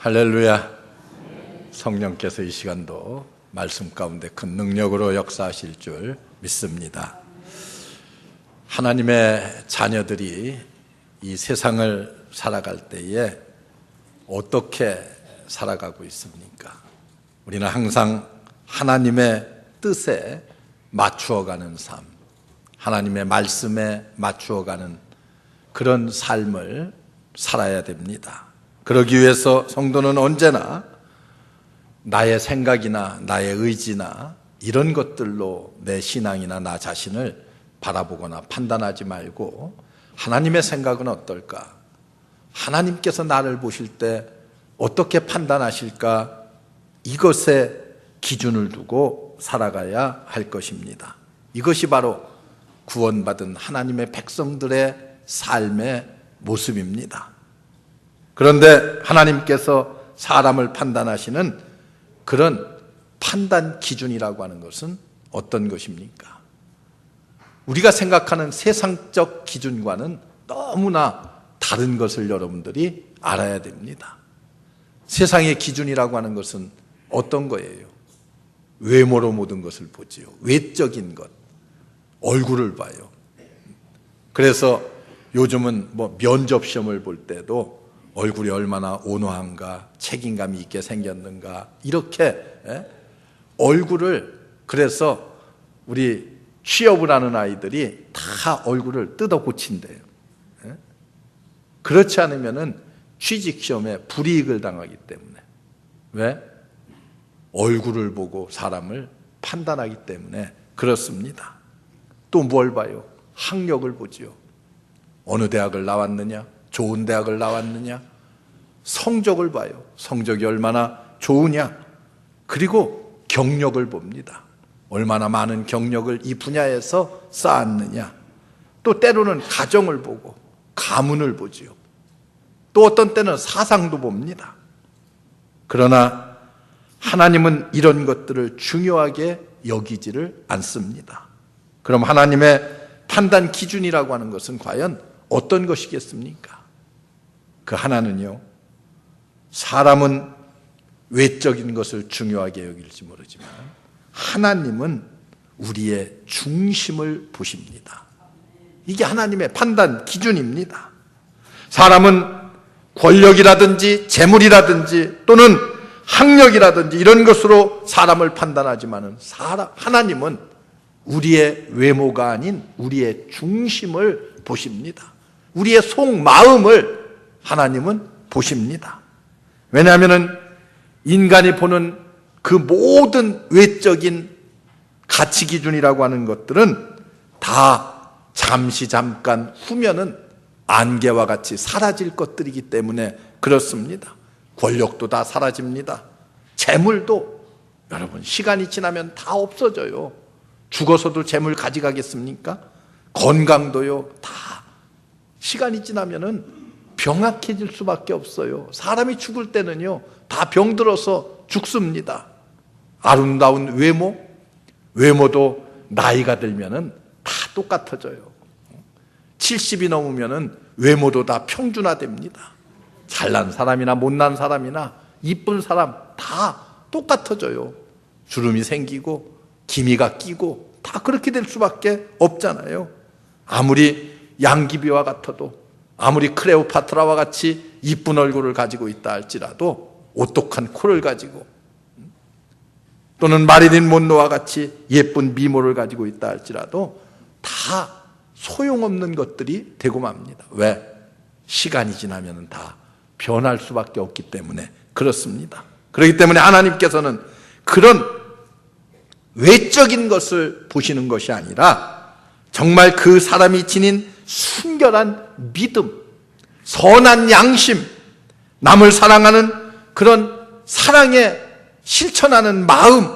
할렐루야. 성령께서 이 시간도 말씀 가운데 큰 능력으로 역사하실 줄 믿습니다. 하나님의 자녀들이 이 세상을 살아갈 때에 어떻게 살아가고 있습니까? 우리는 항상 하나님의 뜻에 맞추어가는 삶, 하나님의 말씀에 맞추어가는 그런 삶을 살아야 됩니다. 그러기 위해서 성도는 언제나 나의 생각이나 나의 의지나 이런 것들로 내 신앙이나 나 자신을 바라보거나 판단하지 말고 하나님의 생각은 어떨까? 하나님께서 나를 보실 때 어떻게 판단하실까? 이것에 기준을 두고 살아가야 할 것입니다. 이것이 바로 구원받은 하나님의 백성들의 삶의 모습입니다. 그런데 하나님께서 사람을 판단하시는 그런 판단 기준이라고 하는 것은 어떤 것입니까? 우리가 생각하는 세상적 기준과는 너무나 다른 것을 여러분들이 알아야 됩니다. 세상의 기준이라고 하는 것은 어떤 거예요? 외모로 모든 것을 보지요. 외적인 것, 얼굴을 봐요. 그래서 요즘은 면접 시험을 볼 때도 얼굴이 얼마나 온화한가, 책임감이 있게 생겼는가, 이렇게 얼굴을, 그래서 우리 취업을 하는 아이들이 다 얼굴을 뜯어 고친대요. 그렇지 않으면은 취직 시험에 불이익을 당하기 때문에. 왜? 얼굴을 보고 사람을 판단하기 때문에 그렇습니다. 또 뭘 봐요? 학력을 보지요. 어느 대학을 나왔느냐? 좋은 대학을 나왔느냐? 성적을 봐요. 성적이 얼마나 좋으냐? 그리고 경력을 봅니다. 얼마나 많은 경력을 이 분야에서 쌓았느냐? 또 때로는 가정을 보고 가문을 보지요. 또 어떤 때는 사상도 봅니다. 그러나 하나님은 이런 것들을 중요하게 여기지를 않습니다. 그럼 하나님의 판단 기준이라고 하는 것은 과연 어떤 것이겠습니까? 그 하나는요, 사람은 외적인 것을 중요하게 여길지 모르지만 하나님은 우리의 중심을 보십니다. 이게 하나님의 판단 기준입니다. 사람은 권력이라든지 재물이라든지 또는 학력이라든지 이런 것으로 사람을 판단하지만 하나님은 우리의 외모가 아닌 우리의 중심을 보십니다. 우리의 속마음을 하나님은 보십니다. 왜냐하면 인간이 보는 그 모든 외적인 가치 기준이라고 하는 것들은 다 잠시 잠깐 후면은 안개와 같이 사라질 것들이기 때문에 그렇습니다. 권력도 다 사라집니다. 재물도 여러분 시간이 지나면 다 없어져요. 죽어서도 재물 가져가겠습니까? 건강도요, 다 시간이 지나면은 병약해질 수밖에 없어요. 사람이 죽을 때는요, 다 병들어서 죽습니다. 아름다운 외모도 나이가 들면은 다 똑같아져요. 70이 넘으면은 외모도 다 평준화됩니다. 잘난 사람이나 못난 사람이나 이쁜 사람 다 똑같아져요. 주름이 생기고 기미가 끼고 다 그렇게 될 수밖에 없잖아요. 아무리 양귀비와 같아도, 아무리 클레오파트라와 같이 이쁜 얼굴을 가지고 있다 할지라도, 오똑한 코를 가지고, 또는 마릴린 monroe와 같이 예쁜 미모를 가지고 있다 할지라도 다 소용없는 것들이 되고 맙니다. 왜? 시간이 지나면 다 변할 수밖에 없기 때문에 그렇습니다. 그렇기 때문에 하나님께서는 그런 외적인 것을 보시는 것이 아니라 정말 그 사람이 지닌 순결한 믿음, 선한 양심, 남을 사랑하는 그런 사랑에 실천하는 마음,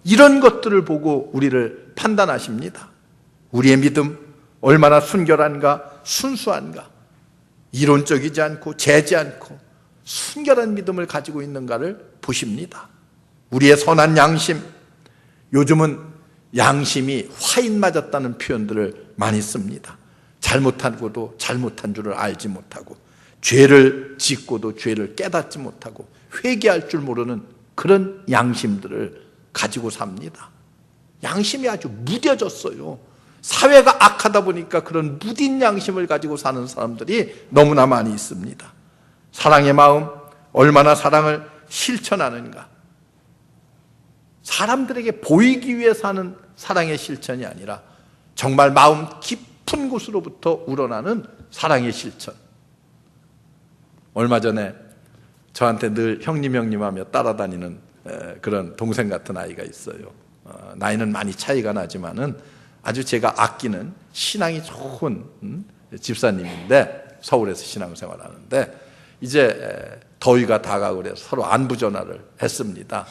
이런 것들을 보고 우리를 판단하십니다. 우리의 믿음 얼마나 순결한가, 순수한가, 이론적이지 않고 재지 않고 순결한 믿음을 가지고 있는가를 보십니다. 우리의 선한 양심, 요즘은 양심이 화인 맞았다는 표현들을 많이 씁니다. 잘못하고도 잘못한 줄을 알지 못하고, 죄를 짓고도 죄를 깨닫지 못하고 회개할 줄 모르는 그런 양심들을 가지고 삽니다. 양심이 아주 무뎌졌어요. 사회가 악하다 보니까 그런 무딘 양심을 가지고 사는 사람들이 너무나 많이 있습니다. 사랑의 마음, 얼마나 사랑을 실천하는가. 사람들에게 보이기 위해서 하는 사랑의 실천이 아니라 정말 마음 깊은 곳으로부터 우러나는 사랑의 실천. 얼마 전에 저한테 늘 형님 하며 따라다니는 그런 동생 같은 아이가 있어요. 나이는 많이 차이가 나지만은 아주 제가 아끼는 신앙이 좋은 집사님인데 서울에서 신앙생활 하는데 이제 더위가 다가오고 그래서 서로 안부 전화를 했습니다.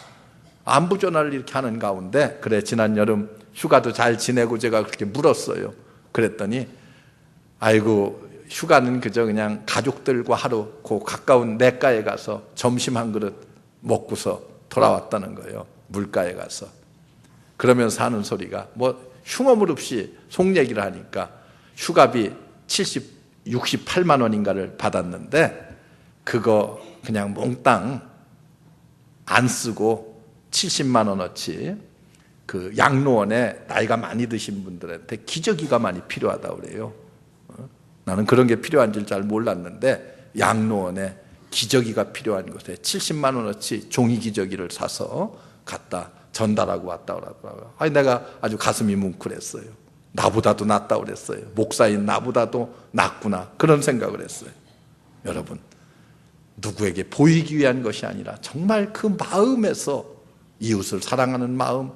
안부 전화를 이렇게 하는 가운데 그래 지난 여름 휴가도 잘 지내고 제가 그렇게 물었어요. 그랬더니 아이고 휴가는 그저 그냥 가족들과 하루 그 가까운 냇가에 가서 점심 한 그릇 먹고서 돌아왔다는 거예요. 물가에 가서. 그러면서 하는 소리가 뭐 흉어물 없이 속 얘기를 하니까 휴가비 68만 원인가를 받았는데 그거 그냥 몽땅 안 쓰고 70만 원어치 그 양로원에 나이가 많이 드신 분들한테 기저귀가 많이 필요하다고 그래요. 나는 그런 게 필요한 줄 잘 몰랐는데 양로원에 기저귀가 필요한 곳에 70만 원어치 종이 기저귀를 사서 갖다 전달하고 왔다 그러더라고요. 아니 내가 아주 가슴이 뭉클했어요. 나보다도 낫다 그랬어요. 목사인 나보다도 낫구나 그런 생각을 했어요. 여러분 누구에게 보이기 위한 것이 아니라 정말 그 마음에서 이웃을 사랑하는 마음,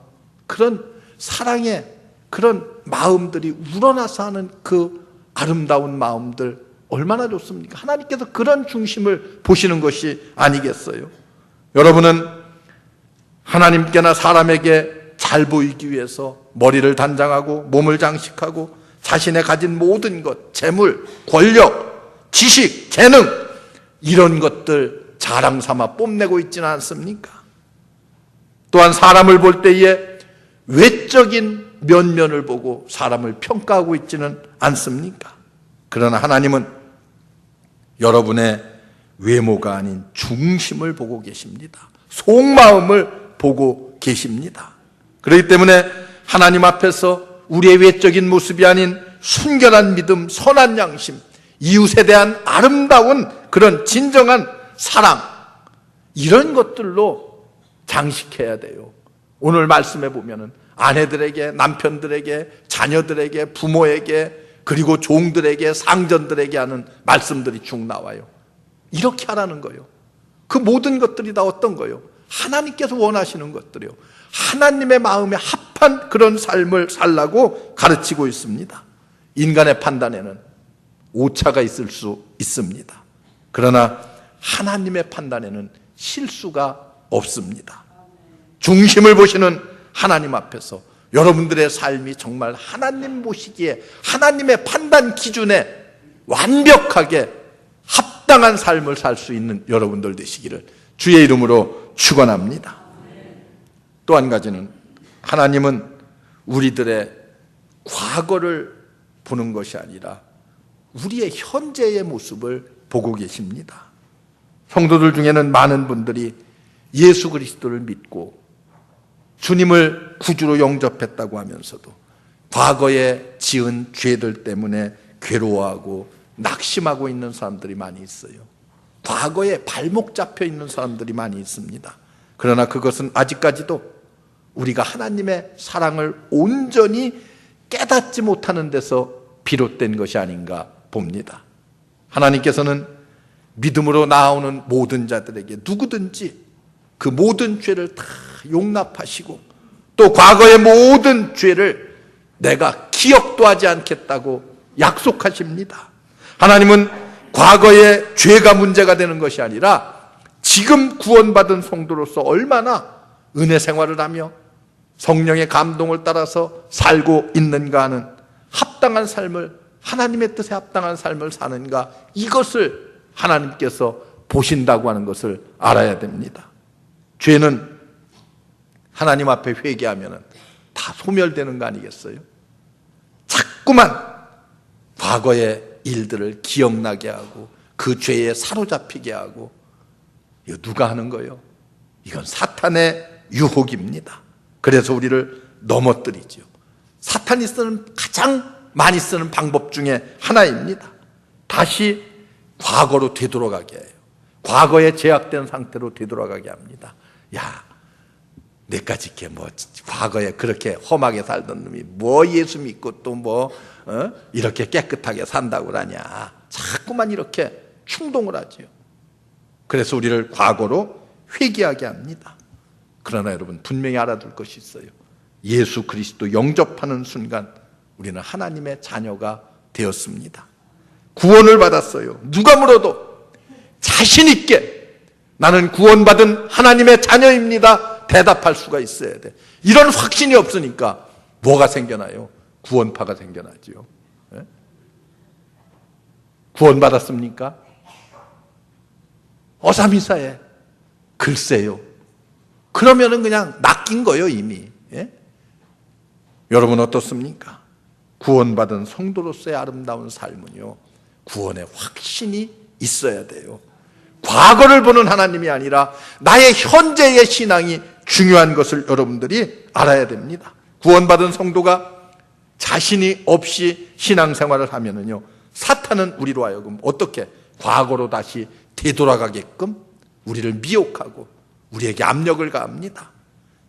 그런 사랑의 그런 마음들이 우러나서 하는 그 아름다운 마음들 얼마나 좋습니까? 하나님께서 그런 중심을 보시는 것이 아니겠어요? 여러분은 하나님께나 사람에게 잘 보이기 위해서 머리를 단장하고 몸을 장식하고 자신의 가진 모든 것, 재물, 권력, 지식, 재능 이런 것들 자랑 삼아 뽐내고 있지는 않습니까? 또한 사람을 볼 때에 외적인 면면을 보고 사람을 평가하고 있지는 않습니까? 그러나 하나님은 여러분의 외모가 아닌 중심을 보고 계십니다. 속마음을 보고 계십니다. 그렇기 때문에 하나님 앞에서 우리의 외적인 모습이 아닌 순결한 믿음, 선한 양심, 이웃에 대한 아름다운 그런 진정한 사랑, 이런 것들로 장식해야 돼요. 오늘 말씀해 보면은 아내들에게, 남편들에게, 자녀들에게, 부모에게, 그리고 종들에게, 상전들에게 하는 말씀들이 쭉 나와요. 이렇게 하라는 거예요. 그 모든 것들이 다 어떤 거예요? 하나님께서 원하시는 것들이요. 하나님의 마음에 합한 그런 삶을 살라고 가르치고 있습니다. 인간의 판단에는 오차가 있을 수 있습니다. 그러나 하나님의 판단에는 실수가 없습니다. 중심을 보시는 하나님 앞에서 여러분들의 삶이 정말 하나님 보시기에 하나님의 판단 기준에 완벽하게 합당한 삶을 살 수 있는 여러분들 되시기를 주의 이름으로 축원합니다. 또 한 가지는 하나님은 우리들의 과거를 보는 것이 아니라 우리의 현재의 모습을 보고 계십니다. 성도들 중에는 많은 분들이 예수 그리스도를 믿고 주님을 구주로 영접했다고 하면서도 과거에 지은 죄들 때문에 괴로워하고 낙심하고 있는 사람들이 많이 있어요. 과거에 발목 잡혀 있는 사람들이 많이 있습니다. 그러나 그것은 아직까지도 우리가 하나님의 사랑을 온전히 깨닫지 못하는 데서 비롯된 것이 아닌가 봅니다. 하나님께서는 믿음으로 나아오는 모든 자들에게 누구든지 그 모든 죄를 다 용납하시고 또 과거의 모든 죄를 내가 기억도 하지 않겠다고 약속하십니다. 하나님은 과거의 죄가 문제가 되는 것이 아니라 지금 구원받은 성도로서 얼마나 은혜 생활을 하며 성령의 감동을 따라서 살고 있는가 하는 합당한 삶을, 하나님의 뜻에 합당한 삶을 사는가, 이것을 하나님께서 보신다고 하는 것을 알아야 됩니다. 죄는 하나님 앞에 회개하면 다 소멸되는 거 아니겠어요? 자꾸만 과거의 일들을 기억나게 하고 그 죄에 사로잡히게 하고, 이거 누가 하는 거예요? 이건 사탄의 유혹입니다. 그래서 우리를 넘어뜨리죠. 사탄이 쓰는 가장 많이 쓰는 방법 중에 하나입니다. 다시 과거로 되돌아가게 해요. 과거에 제약된 상태로 되돌아가게 합니다. 야, 내까지 과거에 그렇게 험하게 살던 놈이 예수 믿고 또 이렇게 깨끗하게 산다고 그러냐. 자꾸만 이렇게 충동을 하죠. 그래서 우리를 과거로 회귀하게 합니다. 그러나 여러분, 분명히 알아둘 것이 있어요. 예수 그리스도 영접하는 순간 우리는 하나님의 자녀가 되었습니다. 구원을 받았어요. 누가 물어도 자신 있게 나는 구원받은 하나님의 자녀입니다 대답할 수가 있어야 돼. 이런 확신이 없으니까 뭐가 생겨나요? 구원파가 생겨나죠. 네? 구원받았습니까? 어사미사에 글쎄요. 그러면은 그냥 낚인 거예요, 이미. 예? 여러분 어떻습니까? 구원받은 성도로서의 아름다운 삶은요, 구원의 확신이 있어야 돼요. 과거를 보는 하나님이 아니라 나의 현재의 신앙이 중요한 것을 여러분들이 알아야 됩니다. 구원받은 성도가 자신이 없이 신앙생활을 하면은요, 사탄은 우리로 하여금 어떻게 과거로 다시 되돌아가게끔 우리를 미혹하고 우리에게 압력을 가합니다.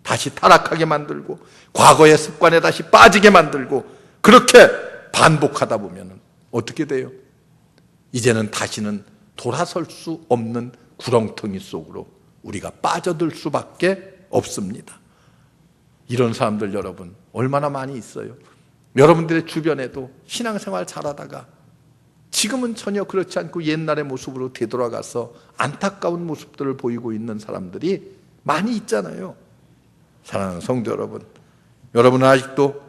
다시 타락하게 만들고 과거의 습관에 다시 빠지게 만들고, 그렇게 반복하다 보면 어떻게 돼요? 이제는 다시는 돌아설 수 없는 구렁텅이 속으로 우리가 빠져들 수밖에 없습니다. 이런 사람들 여러분 얼마나 많이 있어요. 여러분들의 주변에도 신앙생활 잘하다가 지금은 전혀 그렇지 않고 옛날의 모습으로 되돌아가서 안타까운 모습들을 보이고 있는 사람들이 많이 있잖아요. 사랑하는 성도 여러분, 여러분은 아직도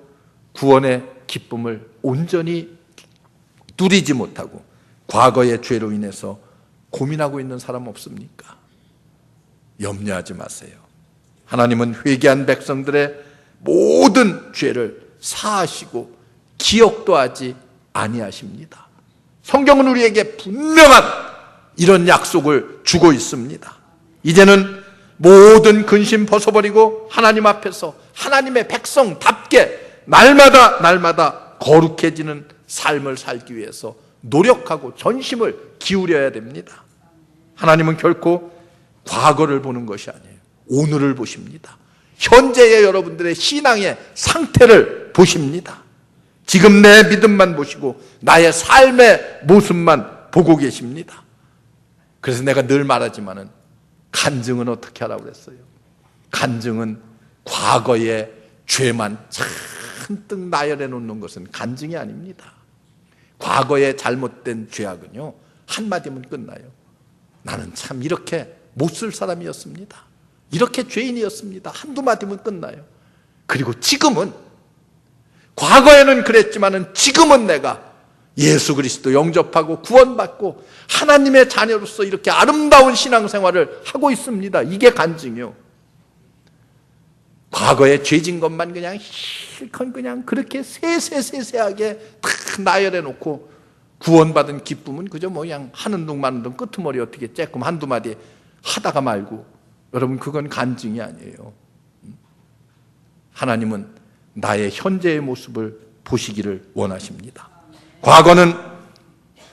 구원의 기쁨을 온전히 누리지 못하고 과거의 죄로 인해서 고민하고 있는 사람 없습니까? 염려하지 마세요. 하나님은 회개한 백성들의 모든 죄를 사하시고 기억도 하지 아니하십니다. 성경은 우리에게 분명한 이런 약속을 주고 있습니다. 이제는 모든 근심 벗어버리고 하나님 앞에서 하나님의 백성답게 날마다 거룩해지는 삶을 살기 위해서 노력하고 전심을 기울여야 됩니다. 하나님은 결코 과거를 보는 것이 아니에요. 오늘을 보십니다. 현재의 여러분들의 신앙의 상태를 보십니다. 지금 내 믿음만 보시고 나의 삶의 모습만 보고 계십니다. 그래서 내가 늘 말하지만은 간증은 어떻게 하라고 그랬어요? 간증은 과거의 죄만 잔뜩 나열해 놓는 것은 간증이 아닙니다. 과거의 잘못된 죄악은요, 한마디면 끝나요. 나는 참 이렇게 못 쓸 사람이었습니다. 이렇게 죄인이었습니다. 한두 마디면 끝나요. 그리고 지금은, 과거에는 그랬지만은 지금은 내가 예수 그리스도 영접하고 구원받고 하나님의 자녀로서 이렇게 아름다운 신앙생활을 하고 있습니다. 이게 간증이요. 과거에 죄진 것만 그냥 실컷 그냥 그렇게 세세하게 탁 나열해 놓고 구원받은 기쁨은 그저 그냥 하는 둥 마는 둥 끄트머리 어떻게 쬐끔 한두 마디 하다가 말고, 여러분 그건 간증이 아니에요. 하나님은 나의 현재의 모습을 보시기를 원하십니다. 과거는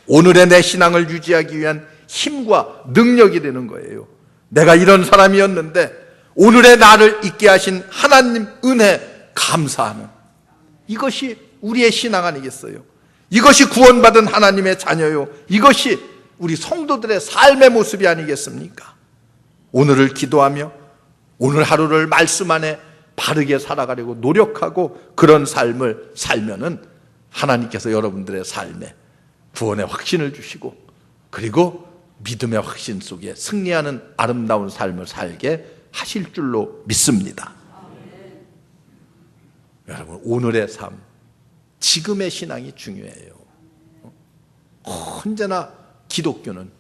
오늘의 내 신앙을 유지하기 위한 힘과 능력이 되는 거예요. 내가 이런 사람이었는데 오늘의 나를 있게 하신 하나님 은혜 감사하는, 이것이 우리의 신앙 아니겠어요? 이것이 구원받은 하나님의 자녀요, 이것이 우리 성도들의 삶의 모습이 아니겠습니까? 오늘을 기도하며 오늘 하루를 말씀 안에 바르게 살아가려고 노력하고 그런 삶을 살면은 하나님께서 여러분들의 삶에 구원의 확신을 주시고, 그리고 믿음의 확신 속에 승리하는 아름다운 삶을 살게 하실 줄로 믿습니다. 여러분, 오늘의 삶, 지금의 신앙이 중요해요. 언제나 기독교는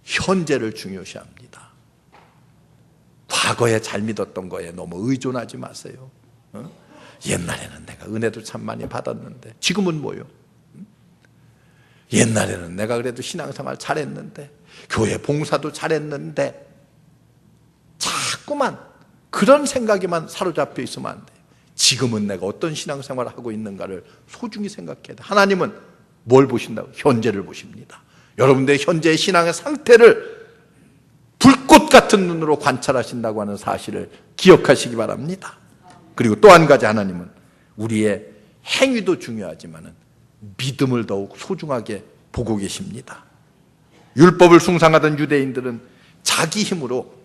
현재를 중요시합니다. 과거에 잘 믿었던 거에 너무 의존하지 마세요. 옛날에는 내가 은혜도 참 많이 받았는데 지금은 뭐요? 옛날에는 내가 그래도 신앙생활 잘했는데, 교회 봉사도 잘했는데, 자꾸만 그런 생각에만 사로잡혀 있으면 안 돼요. 지금은 내가 어떤 신앙생활을 하고 있는가를 소중히 생각해야 돼. 하나님은 뭘 보신다고? 현재를 보십니다. 여러분들의 현재의 신앙의 상태를 불꽃 같은 눈으로 관찰하신다고 하는 사실을 기억하시기 바랍니다. 그리고 또 한 가지, 하나님은 우리의 행위도 중요하지만 믿음을 더욱 소중하게 보고 계십니다. 율법을 숭상하던 유대인들은 자기 힘으로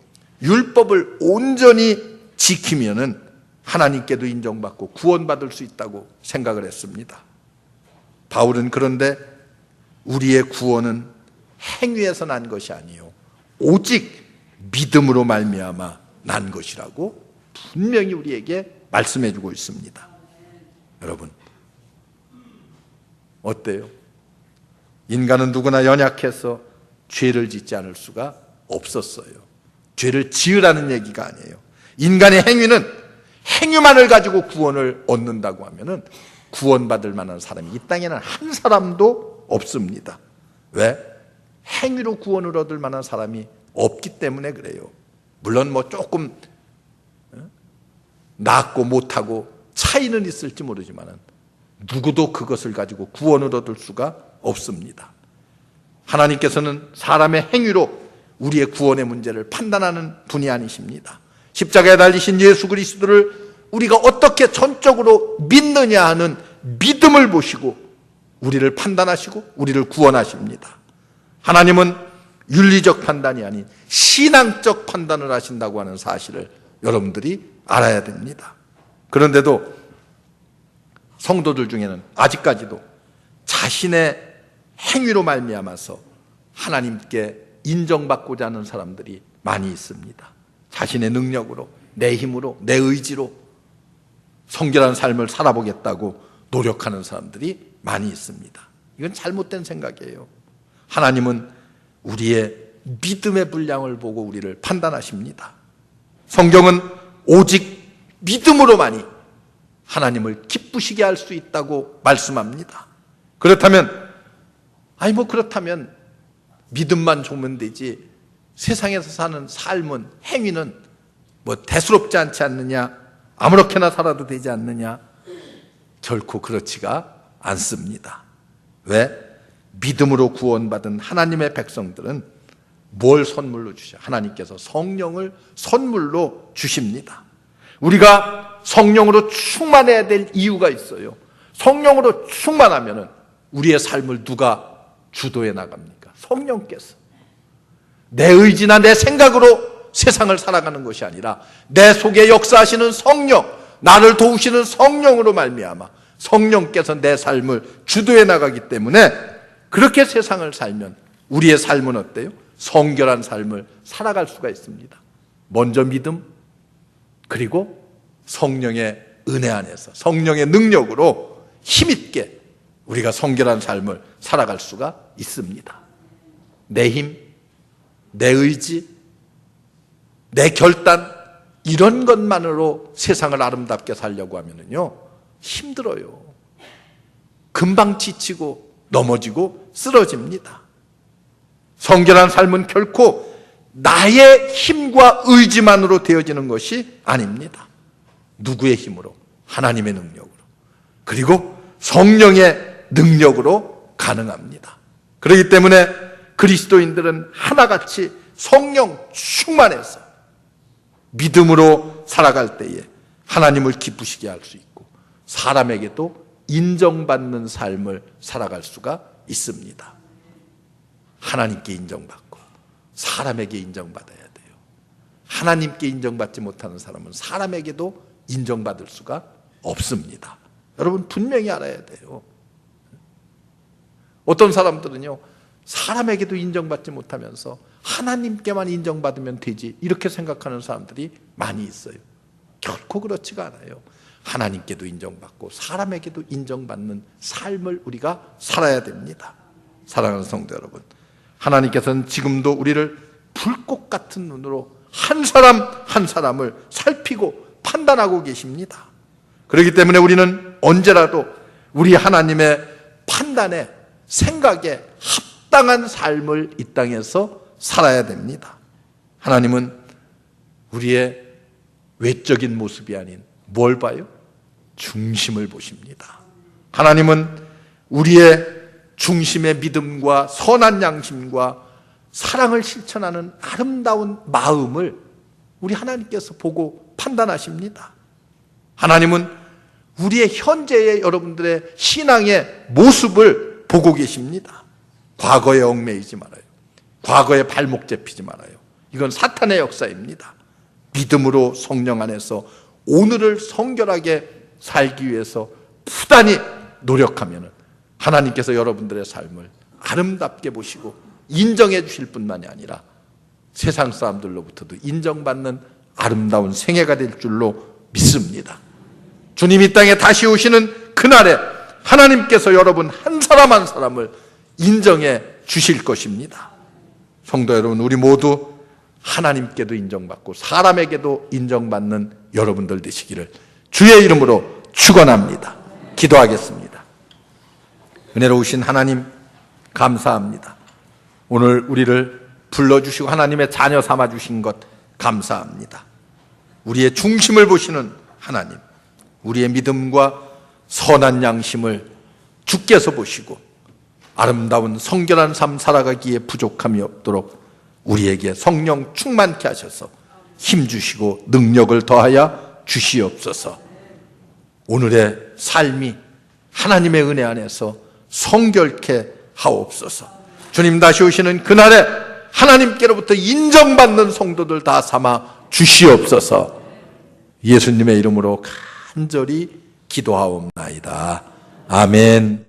율법을 온전히 지키면은 하나님께도 인정받고 구원받을 수 있다고 생각을 했습니다. 바울은 그런데 우리의 구원은 행위에서 난 것이 아니요 오직 믿음으로 말미암아 난 것이라고 분명히 우리에게 말씀해 주고 있습니다. 여러분, 어때요? 인간은 누구나 연약해서 죄를 짓지 않을 수가 없었어요. 죄를 지으라는 얘기가 아니에요. 인간의 행위는 행위만을 가지고 구원을 얻는다고 하면은 구원받을 만한 사람이 이 땅에는 한 사람도 없습니다. 왜? 행위로 구원을 얻을 만한 사람이 없기 때문에 그래요. 물론 뭐 조금 낫고 못하고 차이는 있을지 모르지만 누구도 그것을 가지고 구원을 얻을 수가 없습니다. 하나님께서는 사람의 행위로 우리의 구원의 문제를 판단하는 분이 아니십니다. 십자가에 달리신 예수 그리스도를 우리가 어떻게 전적으로 믿느냐 하는 믿음을 보시고 우리를 판단하시고 우리를 구원하십니다. 하나님은 윤리적 판단이 아닌 신앙적 판단을 하신다고 하는 사실을 여러분들이 알아야 됩니다. 그런데도 성도들 중에는 아직까지도 자신의 행위로 말미암아서 하나님께 인정받고자 하는 사람들이 많이 있습니다. 자신의 능력으로, 내 힘으로, 내 의지로 성결한 삶을 살아보겠다고 노력하는 사람들이 많이 있습니다. 이건 잘못된 생각이에요. 하나님은 우리의 믿음의 분량을 보고 우리를 판단하십니다. 성경은 오직 믿음으로만이 하나님을 기쁘시게 할 수 있다고 말씀합니다. 그렇다면 그렇다면 믿음만 좋으면 되지 세상에서 사는 삶은, 행위는 뭐 대수롭지 않지 않느냐, 아무렇게나 살아도 되지 않느냐? 결코 그렇지가 않습니다. 왜? 믿음으로 구원받은 하나님의 백성들은 뭘 선물로 주셔? 하나님께서 성령을 선물로 주십니다. 우리가 성령으로 충만해야 될 이유가 있어요. 성령으로 충만하면 우리의 삶을 누가 주도해 나갑니까? 성령께서. 내 의지나 내 생각으로 세상을 살아가는 것이 아니라 내 속에 역사하시는 성령, 나를 도우시는 성령으로 말미암아 성령께서 내 삶을 주도해 나가기 때문에 그렇게 세상을 살면 우리의 삶은 어때요? 성결한 삶을 살아갈 수가 있습니다. 먼저 믿음, 그리고 성령의 은혜 안에서 성령의 능력으로 힘있게 우리가 성결한 삶을 살아갈 수가 있습니다. 내 힘, 내 의지, 내 결단, 이런 것만으로 세상을 아름답게 살려고 하면요 힘들어요. 금방 지치고 넘어지고 쓰러집니다. 성결한 삶은 결코 나의 힘과 의지만으로 되어지는 것이 아닙니다. 누구의 힘으로? 하나님의 능력으로, 그리고 성령의 능력으로 가능합니다. 그렇기 때문에 그리스도인들은 하나같이 성령 충만해서 믿음으로 살아갈 때에 하나님을 기쁘시게 할 수 있고 사람에게도 인정받는 삶을 살아갈 수가 있습니다. 하나님께 인정받고 사람에게 인정받아야 돼요. 하나님께 인정받지 못하는 사람은 사람에게도 인정받을 수가 없습니다. 여러분 분명히 알아야 돼요. 어떤 사람들은요 사람에게도 인정받지 못하면서 하나님께만 인정받으면 되지 이렇게 생각하는 사람들이 많이 있어요. 결코 그렇지가 않아요. 하나님께도 인정받고 사람에게도 인정받는 삶을 우리가 살아야 됩니다. 사랑하는 성도 여러분, 하나님께서는 지금도 우리를 불꽃 같은 눈으로 한 사람 한 사람을 살피고 판단하고 계십니다. 그렇기 때문에 우리는 언제라도 우리 하나님의 판단에 생각에 합당한 삶을 이 땅에서 살아야 됩니다. 하나님은 우리의 외적인 모습이 아닌 뭘 봐요? 중심을 보십니다. 하나님은 우리의 중심의 믿음과 선한 양심과 사랑을 실천하는 아름다운 마음을 우리 하나님께서 보고 판단하십니다. 하나님은 우리의 현재의 여러분들의 신앙의 모습을 보고 계십니다. 과거에 얽매이지 말아요. 과거에 발목 잡히지 말아요. 이건 사탄의 역사입니다. 믿음으로 성령 안에서 오늘을 성결하게 살기 위해서 부단히 노력하면 하나님께서 여러분들의 삶을 아름답게 보시고 인정해 주실 뿐만이 아니라 세상 사람들로부터도 인정받는 아름다운 생애가 될 줄로 믿습니다. 주님 이 땅에 다시 오시는 그날에 하나님께서 여러분 한 사람 한 사람을 인정해 주실 것입니다. 성도 여러분, 우리 모두 하나님께도 인정받고 사람에게도 인정받는 여러분들 되시기를 주의 이름으로 축원합니다. 기도하겠습니다. 은혜로우신 하나님 감사합니다. 오늘 우리를 불러주시고 하나님의 자녀 삼아주신 것 감사합니다. 우리의 중심을 보시는 하나님, 우리의 믿음과 선한 양심을 주께서 보시고 아름다운 성결한 삶 살아가기에 부족함이 없도록 우리에게 성령 충만케 하셔서 힘주시고 능력을 더하여 주시옵소서. 오늘의 삶이 하나님의 은혜 안에서 성결케 하옵소서. 주님 다시 오시는 그날에 하나님께로부터 인정받는 성도들 다 삼아 주시옵소서. 예수님의 이름으로 간절히 기도하옵나이다. 아멘.